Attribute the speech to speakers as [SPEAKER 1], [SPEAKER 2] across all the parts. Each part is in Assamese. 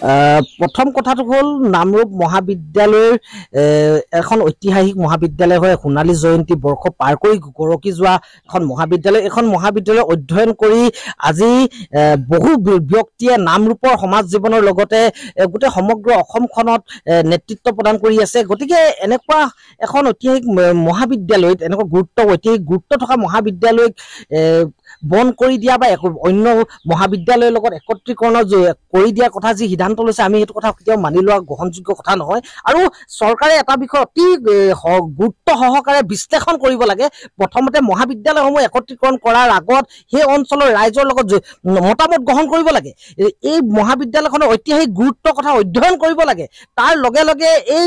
[SPEAKER 1] প্ৰথম কথাটো হ'ল নামৰূপ মহাবিদ্যালয়ৰ এখন ঐতিহাসিক মহাবিদ্যালয় হয় সোণালী জয়ন্তী বৰ্ষ পাৰ কৰি গৰকি যোৱা এখন মহাবিদ্যালয়। এখন মহাবিদ্যালয় অধ্যয়ন কৰি আজি বহু ব্যক্তিয়ে নামৰূপৰ সমাজ জীৱনৰ লগতে গোটেই সমগ্ৰ অসমখনত নেতৃত্ব প্ৰদান কৰি আছে। গতিকে এনেকুৱা এখন ঐতিহাসিক মহাবিদ্যালয়ত এনেকুৱা ঐতিহাসিক গুৰুত্ব থকা মহাবিদ্যালয়ক বন্ধ কৰি দিয়া বা অন্য মহাবিদ্যালয়ৰ লগত একত্ৰীকৰণ কৰি দিয়াৰ কথা যি সিদ্ধান্ত লৈছে আমি সেইটো কথা কেতিয়াও মানি লোৱা গ্ৰহণযোগ্য কথা নহয়। আৰু চৰকাৰে এটা বিষয় অতি গুৰুত্ব সহকাৰে বিশ্লেষণ কৰিব লাগে। প্ৰথমতে মহাবিদ্যালয়সমূহ একত্ৰীকৰণ কৰাৰ আগত সেই অঞ্চলৰ ৰাইজৰ লগত মতামত গ্ৰহণ কৰিব লাগে। এই মহাবিদ্যালয়খনৰ ঐতিহাসিক গুৰুত্বৰ কথা অধ্যয়ন কৰিব লাগে। তাৰ লগে লগে এই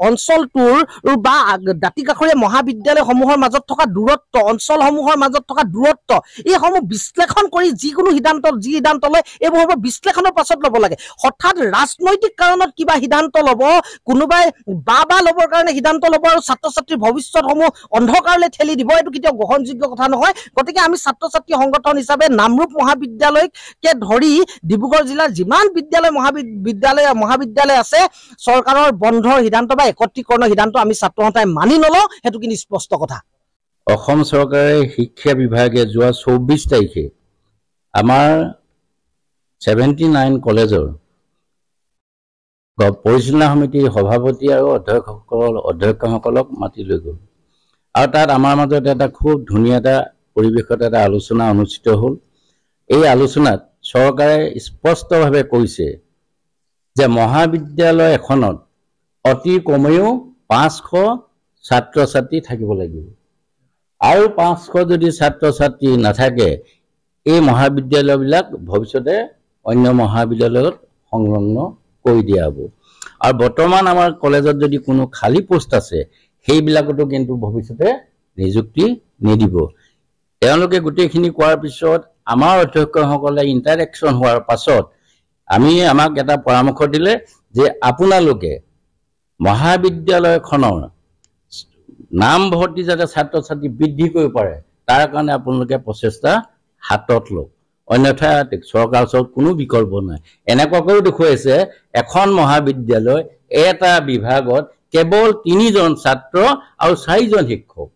[SPEAKER 1] অঞ্চলটোৰ বা দাঁতিকাষৰীয়া মহাবিদ্যালয়সমূহৰ মাজত থকা দূৰত্ব, অঞ্চলসমূহৰ মাজত থকা দূৰত্ব এইসমূহ বিশ্লেষণ কৰি যিকোনো যি সিদ্ধান্ত লয় এইবোৰ বিশ্লেষণৰ পাছত ল'ব লাগে। হঠাৎ ৰাজনৈতিক কাৰণত কিবা সিদ্ধান্ত ল'ব, কোনোবাই বা ল'বৰ কাৰণে সিদ্ধান্ত ল'ব আৰু ছাত্ৰ ছাত্ৰীৰ ভৱিষ্যতসমূহ অন্ধকাৰলৈ ঠেলি দিব, এইটো কেতিয়াও গ্ৰহণযোগ্য কথা নহয়। গতিকে আমি ছাত্ৰ ছাত্ৰী সংগঠন হিচাপে নামৰূপ মহাবিদ্যালয়কে ধৰি ডিব্ৰুগড় জিলাৰ যিমান মহাবিদ্যালয় আছে চৰকাৰৰ বন্ধৰ সিদ্ধান্ত বা একত্ৰীকৰণৰ সিদ্ধান্ত আমি ছাত্ৰ সন্থাই মানি নলওঁ, সেইটো কিন্তু স্পষ্ট কথা।
[SPEAKER 2] অসম চৰকাৰে শিক্ষা বিভাগে যোৱা 24 তাৰিখে আমাৰ 79 কলেজৰ পৰিচালনা সমিতিৰ সভাপতি আৰু অধ্যক্ষসকলক মাতি লৈ গ'ল। আৰু তাত আমাৰ মাজত এটা খুব ধুনীয়া এটা পৰিৱেশত এটা আলোচনা অনুষ্ঠিত হ'ল। এই আলোচনাত চৰকাৰে স্পষ্টভাৱে কৈছে যে মহাবিদ্যালয় এখনত অতি কমেও 500 ছাত্ৰ ছাত্ৰী থাকিব লাগিব। আৰু 500 যদি ছাত্ৰ ছাত্ৰী নাথাকে এই মহাবিদ্যালয়বিলাক ভৱিষ্যতে অন্য মহাবিদ্যালয়ত সংলগ্ন কৰি দিয়া হ'ব। আৰু বৰ্তমান আমাৰ কলেজত যদি কোনো খালী পোষ্ট আছে সেইবিলাকতো কিন্তু ভৱিষ্যতে নিযুক্তি নিদিব। তেওঁলোকে গোটেইখিনি কোৱাৰ পিছত আমাৰ অধ্যক্ষসকলে ইণ্টাৰেকশ্যন হোৱাৰ পাছত আমাক এটা পৰামৰ্শ দিলে যে আপোনালোকে মহাবিদ্যালয়খনৰ নামভৰ্তি যাতে ছাত্ৰ ছাত্ৰী বৃদ্ধি কৰিব পাৰে তাৰ কাৰণে আপোনালোকে প্ৰচেষ্টা হাতত লওক, অন্যথা চৰকাৰৰ ওচৰত কোনো বিকল্প নাই। এনেকুৱাকৈও দেখুৱাইছে এখন মহাবিদ্যালয় এটা বিভাগত কেৱল 3জন ছাত্ৰ আৰু 4জন শিক্ষক।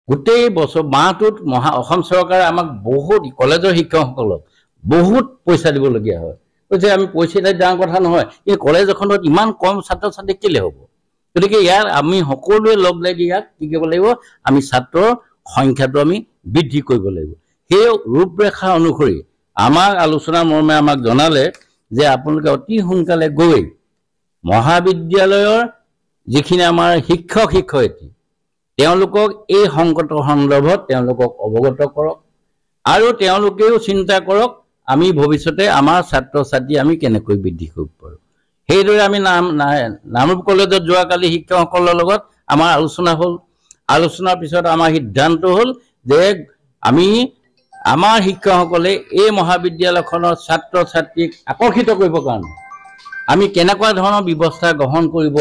[SPEAKER 2] গোটেই বছৰ মাহটোত অসম চৰকাৰে আমাক বহুত কলেজৰ শিক্ষকসকলক বহুত পইচা দিবলগীয়া হয়। কৈছে আমি পইচা ডাঙৰ কথা নহয়, এই কলেজ এখনত ইমান কম ছাত্ৰ ছাত্ৰী কেলে হ'ব? গতিকে ইয়াৰ আমি সকলোৱে লগ লাগি ইয়াক কি কৰিব লাগিব, আমি ছাত্ৰৰ সংখ্যাটো আমি বৃদ্ধি কৰিব লাগিব। সেই ৰূপৰেখা অনুসৰি আমাক আলোচনা মৰ্মে আমাক জনালে যে আপোনালোকে অতি সোনকালে গৈ মহাবিদ্যালয়ৰ যিখিনি আমাৰ শিক্ষক শিক্ষয়িত্ৰী তেওঁলোকক এই সংকটৰ সন্দৰ্ভত তেওঁলোকক অৱগত কৰক আৰু তেওঁলোকেও চিন্তা কৰক আমি ভৱিষ্যতে আমাৰ ছাত্ৰ ছাত্ৰী আমি কেনেকৈ বৃদ্ধি কৰিব পাৰোঁ। সেইদৰে আমি নামৰূপ কলেজত যোৱাকালি শিক্ষকসকলৰ লগত আমাৰ আলোচনা হ'ল। আলোচনাৰ পিছত আমাৰ সিদ্ধান্ত হ'ল যে আমি আমাৰ শিক্ষকসকলে এই মহাবিদ্যালয়খনৰ ছাত্ৰ ছাত্ৰীক আকৰ্ষিত কৰিবৰ কাৰণে আমি কেনেকুৱা ধৰণৰ ব্যৱস্থা গ্ৰহণ কৰিব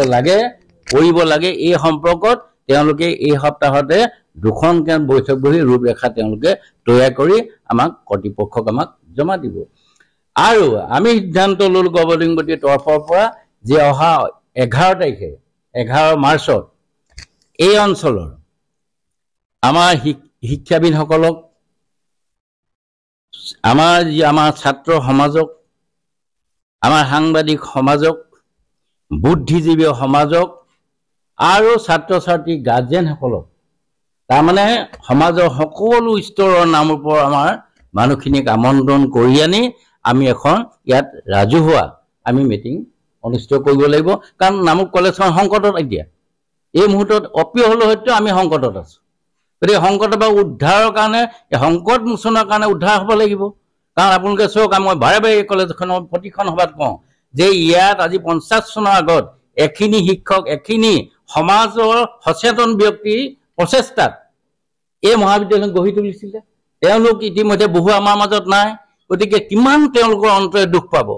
[SPEAKER 2] লাগে এই সম্পৰ্কত তেওঁলোকে এই সপ্তাহতে 2খন বৈঠক বহি ৰূপৰেখা তেওঁলোকে তৈয়াৰ কৰি আমাক কৰ্তৃপক্ষক আমাক জমা দিব। আৰু আমি সিদ্ধান্ত ল'লো গৱৰ্ণিং বডিৰ তৰফৰ পৰা যে অহা 11 মাৰ্চত এই অঞ্চলৰ আমাৰ শিক্ষাবিদসকলক আমাৰ ছাত্ৰ সমাজক, আমাৰ সাংবাদিক সমাজক, বুদ্ধিজীৱী সমাজক আৰু ছাত্ৰ ছাত্ৰী গাৰ্জেনসকলক তাৰমানে সমাজৰ সকলো স্তৰৰ নামৰূপৰ আমাৰ মানুহখিনিক আমন্ত্ৰণ কৰি আনি আমি এখন ইয়াত ৰাজহুৱা আমি মিটিং অনুষ্ঠিত কৰিব লাগিব। কাৰণ নামৰূপ কলেজখন সংকটত এতিয়া এই মুহূৰ্তত অপ্ৰিয় হ'লেও হয়তো আমি সংকটত আছোঁ। গতিকে সংকটৰ পৰা উদ্ধাৰৰ কাৰণে সংকট মোচনৰ কাৰণে উদ্ধাৰ হ'ব লাগিব। কাৰণ আপোনালোকে চাওক মই বাৰে বাৰে এই কলেজখনৰ প্ৰতিখন সভাত কওঁ যে ইয়াত আজি 50 চনৰ আগত এখিনি শিক্ষক এখিনি সমাজৰ সচেতন ব্যক্তিৰ প্ৰচেষ্টাত এই মহাবিদ্যালয় গঢ়ি তুলিছিলে। তেওঁলোক ইতিমধ্যে বহু আমাৰ মাজত নাই। গতিকে কিমান তেওঁলোকৰ অন্তৰে দুখ পাব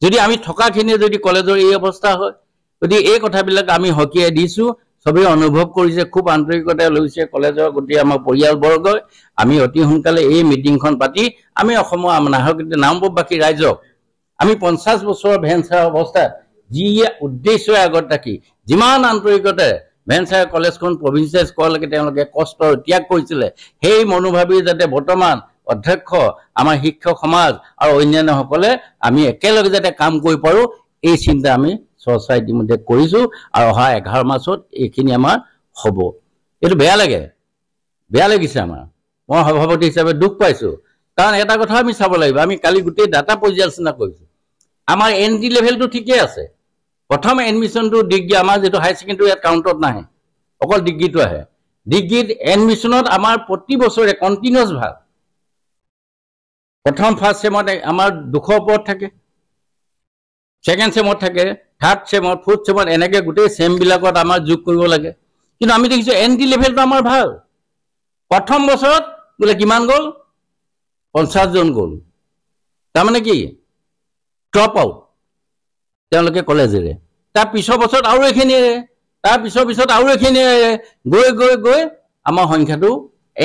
[SPEAKER 2] যদি আমি থকাখিনিয়ে যদি কলেজৰ এই অৱস্থা হয়। গতিকে এই কথাবিলাক আমি সকীয়াই দিছোঁ, সবেই অনুভৱ কৰিছে, খুব আন্তৰিকতা লৈছে কলেজৰ গোটেই আমাৰ পৰিয়ালবৰ্গই। আমি অতি সোনকালে এই মিটিংখন পাতি আমি অসমৰ নামৰূপবাসী ৰাইজক আমি 50 বছৰৰ ভেঞ্চাৰ অৱস্থাত যি উদ্দেশ্যৰ আগত ৰাখি যিমান আন্তৰিকতাৰে ভেঞ্চাৰ কলেজখন প্ৰভিঞ্চিয়েলাইজ কৰালৈকে তেওঁলোকে কষ্ট ত্যাগ কৰিছিলে, সেই মনোভাৱী যাতে বৰ্তমান অধ্যক্ষ আমাৰ শিক্ষক সমাজ আৰু অন্যান্যসকলে আমি একেলগে যাতে কাম কৰিব পাৰোঁ, এই চিন্তা আমি চৰ্চা ইতিমধ্যে কৰিছোঁ আৰু অহা 11 মাৰ্চত এইখিনি আমাৰ হ'ব। এইটো বেয়া লাগিছে আমাৰ। মই সভাপতি হিচাপে দুখ পাইছোঁ, কাৰণ এটা কথা আমি চাব লাগিব। আমি কালি গোটেই ডাটা পৰ্যালোচনা কৰিছোঁ। আমাৰ ND লেভেলটো ঠিকেই আছে। প্ৰথম এডমিশ্যনটো ডিগ্ৰী আমাৰ যিটো হাই ছেকেণ্ডেৰী ইয়াত কাউণ্টত নাহে, অকল ডিগ্ৰীটো আহে। ডিগ্ৰীত এডমিশ্যনত আমাৰ প্ৰতি বছৰে কণ্টিনিউৱাছ ভাল। প্ৰথম ফাৰ্ষ্ট ছেমত আমাৰ 200 ওপৰত থাকে, ছেকেণ্ড ছেমত থাকে, থাৰ্ড ছেমত, ফৰ্থ ছেমত, এনেকৈ গোটেই ছেমবিলাকত আমাৰ যোগ কৰিব লাগে। কিন্তু আমি দেখিছোঁ ND লেভেলটো আমাৰ ভাল। প্ৰথম বছৰত বোলে কিমান গ'ল? 50 জন গ'ল। তাৰমানে কি? ড্ৰপ আউট তেওঁলোকে কলেজেৰে। তাৰ পিছৰ বছৰত আৰু এইখিনিৰে, তাৰ পিছত আৰু এইখিনিৰে, গৈ আমাৰ সংখ্যাটো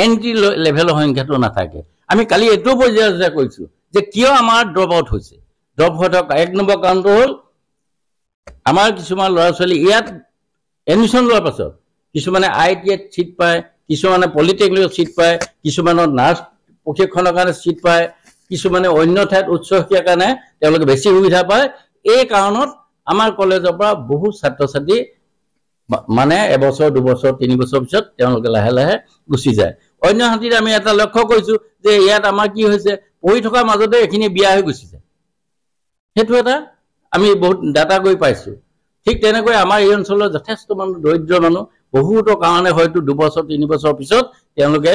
[SPEAKER 2] ND লেভেলৰ সংখ্যাটো নাথাকে। আমি কালি এইটো পৰ্যালোচনা কৰিছোঁ যে কিয় আমাৰ ড্ৰপ আউট হৈছে। ড্ৰপ হৈ থকা 1 নম্বৰ কাৰণটো হ'ল আমাৰ কিছুমান ল'ৰা ছোৱালী ইয়াত এডমিশ্যন লোৱাৰ পাছত কিছুমানে ITIত ছিট পায়, কিছুমানে পলিটেকনিকত ছিট পায়, কিছুমানৰ নাৰ্ছ প্ৰশিক্ষণৰ কাৰণে ছিট পায়, কিছুমানে অন্য ঠাইত উচ্চ শিক্ষাৰ কাৰণে তেওঁলোকে বেছি সুবিধা পায়। এই কাৰণত আমাৰ কলেজৰ পৰা বহু ছাত্ৰ ছাত্ৰী মানে এবছৰ, 2 বছৰ, 3 বছৰ পিছত তেওঁলোকে লাহে লাহে গুচি যায়। অন্য হাতীত আমি এটা লক্ষ্য কৰিছোঁ যে ইয়াত আমাৰ কি হৈছে, পঢ়ি থকাৰ মাজতে এইখিনি বিয়া হৈ গুচি যায়। সেইটো এটা আমি বহুত ডাটা গৈ পাইছোঁ। ঠিক তেনেকৈ আমাৰ এই অঞ্চলৰ যথেষ্ট মানুহ দৰিদ্ৰ মানুহ, বহুতো কাৰণে হয়তো 2 বছৰ, 3 বছৰ পিছত তেওঁলোকে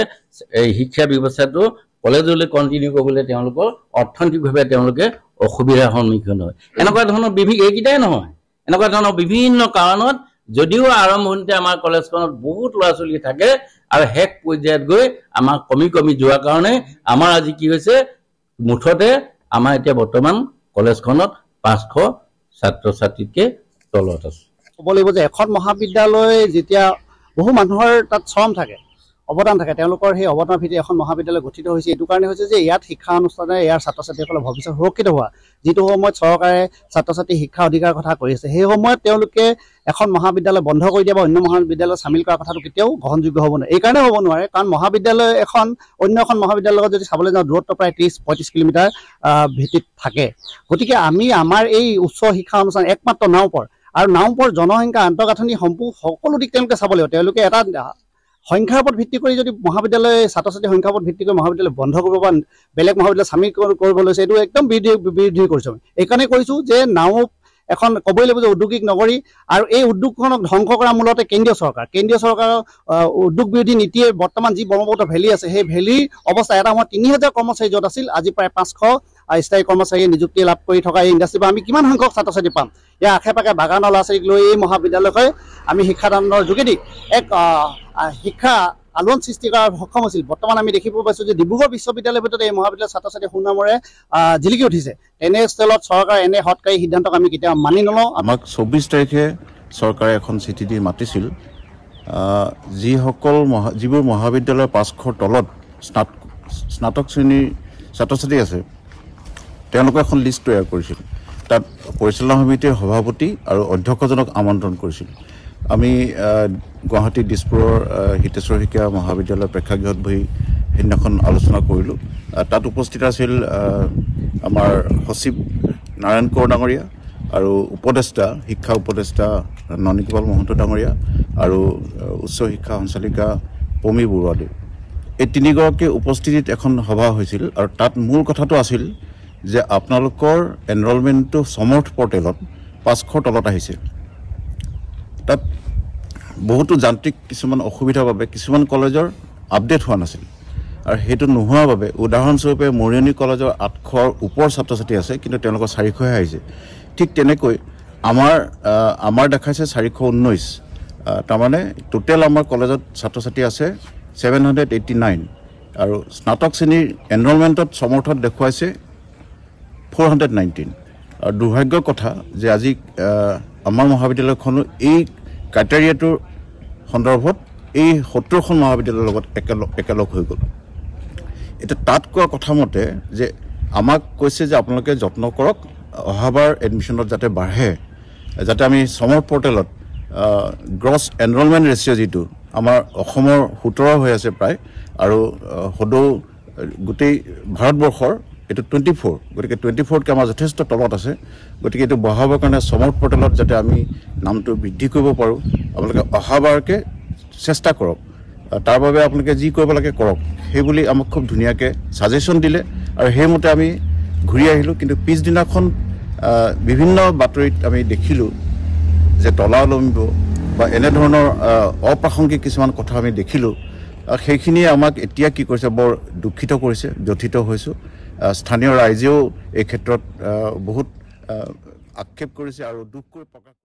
[SPEAKER 2] এই শিক্ষা ব্যৱস্থাটো কলেজলৈ কণ্টিনিউ কৰিবলৈ তেওঁলোকৰ অৰ্থনৈতিকভাৱে তেওঁলোকে অসুবিধাৰ সন্মুখীন হয়। এনেকুৱা ধৰণৰ এইকেইটাই নহয়, এনেকুৱা ধৰণৰ বিভিন্ন কাৰণত যদিও আৰম্ভণিতে আমাৰ কলেজখনত বহুত ল'ৰা ছোৱালী থাকে আৰু শেষ পৰ্যায়ত গৈ আমাৰ কমি যোৱাৰ কাৰণে আমাৰ আজি কি হৈছে, মুঠতে আমাৰ এতিয়া বৰ্তমান কলেজখনত 500 ছাত্ৰ ছাত্ৰীতকৈ তলত আছে।
[SPEAKER 3] ক'ব লাগিব যে এখন মহাবিদ্যালয় যেতিয়া বহু মানুহৰ তাত শ্ৰম থাকে, অৱদান থাকে, তেওঁলোকৰ সেই অৱদানৰ ভিত্তিত এখন মহাবিদ্যালয় গঠিত হৈছে। এইটো কাৰণে হৈছে যে ইয়াত শিক্ষা অনুষ্ঠানে ইয়াৰ ছাত্ৰ ছাত্ৰীসকলৰ ভৱিষ্যত সুৰক্ষিত হোৱা। যিটো সময়ত চৰকাৰে ছাত্ৰ ছাত্ৰী শিক্ষা অধিকাৰৰ কথা কৈ আছে, সেই সময়ত তেওঁলোকে এখন মহাবিদ্যালয় বন্ধ কৰি দিয়া বা অন্য মহাবিদ্যালয়ত চামিল কৰা কথাটো কেতিয়াও গ্ৰহণযোগ্য হ'ব নোৱাৰে। এইকাৰণে হ'ব নোৱাৰে কাৰণ মহাবিদ্যালয় এখন অন্য এখন মহাবিদ্যালয়ৰ লগত যদি চাবলৈ যাওঁ দূৰত্ব প্ৰায় 30-35 কিলোমিটাৰ ভিত্তিত থাকে। গতিকে আমি আমাৰ এই উচ্চ শিক্ষা অনুষ্ঠান একমাত্ৰ নাওপৰ আৰু নাওপৰ জনসংখ্যা আন্তঃগাঁথনি সকলো দিশ তেওঁলোকে চাব লাগিব। তেওঁলোকে এটা সংখ্যাৰ ওপৰত ভিত্তি কৰি যদি মহাবিদ্যালয় ছাত্ৰ ছাত্ৰীৰ সংখ্যাৰ ওপৰত ভিত্তি কৰি মহাবিদ্যালয় বন্ধ কৰিব বা বেলেগ মহাবিদ্যালয় চামিল কৰিব লৈছে, এইটো একদম বিৰোধী কৰিছোঁ। এইকাৰণে কৈছোঁ যে নাও এখন ক'বই লাগিব যে উদ্যোগিক নগৰী, আৰু এই উদ্যোগখনক ধ্বংস কৰা মূলতে কেন্দ্ৰীয় চৰকাৰৰ উদ্যোগ বিৰোধী নীতিয়ে বৰ্তমান যি ব্ৰহ্মপুত্ৰ ভেলী আছে, সেই ভেলীৰ অৱস্থা এটা সময়ত 3000 কৰ্মচাৰী য'ত আছিল, আজি প্ৰায় 500 স্থায়ী কৰ্মচাৰীয়ে নিযুক্তি লাভ কৰি থকা এই ইণ্ডাষ্ট্ৰীৰ পৰা আমি কিমান সংখ্যক ছাত্ৰ ছাত্ৰী পাম? ইয়াৰ আশে পাশে বাগানৰ ল'ৰা ছোৱালীক লৈ এই মহাবিদ্যালয়খনে আমি শিক্ষাদানৰ যোগেদি এক শিক্ষা আলোড়ন সৃষ্টি কৰাৰ সক্ষম হৈছিল। বৰ্তমান আমি দেখিব পাইছোঁ যে ডিব্ৰুগড় বিশ্ববিদ্যালয়ৰ ভিতৰত এই মহাবিদ্যালয়ৰ ছাত্ৰ ছাত্ৰী সুনামৰে জিলিকি উঠিছে। তেনে চৰকাৰে এনে হতকাৰী সিদ্ধান্তক আমি কেতিয়াও মানি নলওঁ।
[SPEAKER 4] আমাক 24 তাৰিখে চৰকাৰে এখন চিঠি দি মাতিছিল, যিবোৰ মহাবিদ্যালয়ৰ 500ৰ তলত স্নাতক শ্ৰেণীৰ ছাত্ৰ ছাত্ৰী আছে, তেওঁলোকে এখন লিষ্ট তৈয়াৰ কৰিছিল। তাত পৰিচালনা সমিতিৰ সভাপতি আৰু অধ্যক্ষজনক আমন্ত্ৰণ কৰিছিল। আমি গুৱাহাটী দিছপুৰৰ হিতেশ্বৰ শইকীয়া মহাবিদ্যালয়ৰ প্ৰেক্ষাগৃহত বহি সেইদিনাখন আলোচনা কৰিলোঁ। তাত উপস্থিত আছিল আমাৰ সচিব নাৰায়ণ কোঁৱৰ ডাঙৰীয়া আৰু শিক্ষা উপদেষ্টা ননীকোপাল মহন্ত ডাঙৰীয়া আৰু উচ্চ শিক্ষা সঞ্চালিকা পমী বৰুৱাদেৱ। এই 3গৰাকীৰ উপস্থিতিত এখন সভা হৈছিল আৰু তাত মূল কথাটো আছিল যে আপোনালোকৰ এনৰলমেণ্টটো সমৰ্থ পৰ্টেলত 500ৰ তলত আহিছে। তাত বহুতো যান্ত্ৰিক কিছুমান অসুবিধাৰ বাবে কিছুমান কলেজৰ আপডেট হোৱা নাছিল, আৰু সেইটো নোহোৱাৰ বাবে উদাহৰণস্বৰূপে মৰিয়নি কলেজৰ 800ৰ ওপৰ ছাত্ৰ ছাত্ৰী আছে, কিন্তু তেওঁলোকৰ 400হে আহিছে। ঠিক তেনেকৈ আমাৰ দেখাইছে 419। তাৰমানে টোটেল আমাৰ কলেজত ছাত্ৰ ছাত্ৰী আছে 789, আৰু স্নাতক শ্ৰেণীৰ এনৰলমেণ্টত সমৰ্থত দেখুৱাইছে 419। আৰু দুৰ্ভাগ্যৰ কথা যে আজি আমাৰ মহাবিদ্যালয়খনো এই ক্ৰাইটেৰিয়াটোৰ সন্দৰ্ভত এই 70খন মহাবিদ্যালয়ৰ লগত একেলগ হৈ গ'ল। এতিয়া তাত কোৱা কথা মতে যে আমাক কৈছে যে আপোনালোকে যত্ন কৰক, অহাবাৰ এডমিশ্যনত যাতে বাঢ়ে, যাতে আমি চমৰ পৰ্টেলত গ্ৰছ এনৰলমেণ্ট ৰেচিঅ' যিটো আমাৰ অসমৰ 17 হৈ আছে প্ৰায়, আৰু সদৌ গোটেই ভাৰতবৰ্ষৰ এইটো 24, গতিকে 24তকৈ আমাৰ যথেষ্ট তলত আছে। গতিকে এইটো বঢ়াবৰ কাৰণে চমৰ পৰ্টেলত যাতে আমি নামটো বৃদ্ধি কৰিব পাৰোঁ, আপোনালোকে অহাবাৰকৈ চেষ্টা কৰক। তাৰ বাবে আপোনালোকে যি কৰিব লাগে কৰক, সেইবুলি আমাক খুব ধুনীয়াকৈ ছাজেশ্যন দিলে, আৰু সেইমতে আমি ঘূৰি আহিলোঁ। কিন্তু পিছদিনাখন বিভিন্ন বাতৰিত আমি দেখিলোঁ যে তলা ওলমিব বা এনেধৰণৰ অপ্ৰাসংগিক কিছুমান কথা আমি দেখিলোঁ। সেইখিনিয়ে আমাক এতিয়া কি কৰিছে, বৰ দুখিত কৰিছে, জঠিত হৈছোঁ। স্থানীয় ৰাইজেও এই ক্ষেত্ৰত বহুত আক্ষেপ কৰিছে আৰু দুখ কৰি প্ৰকাশ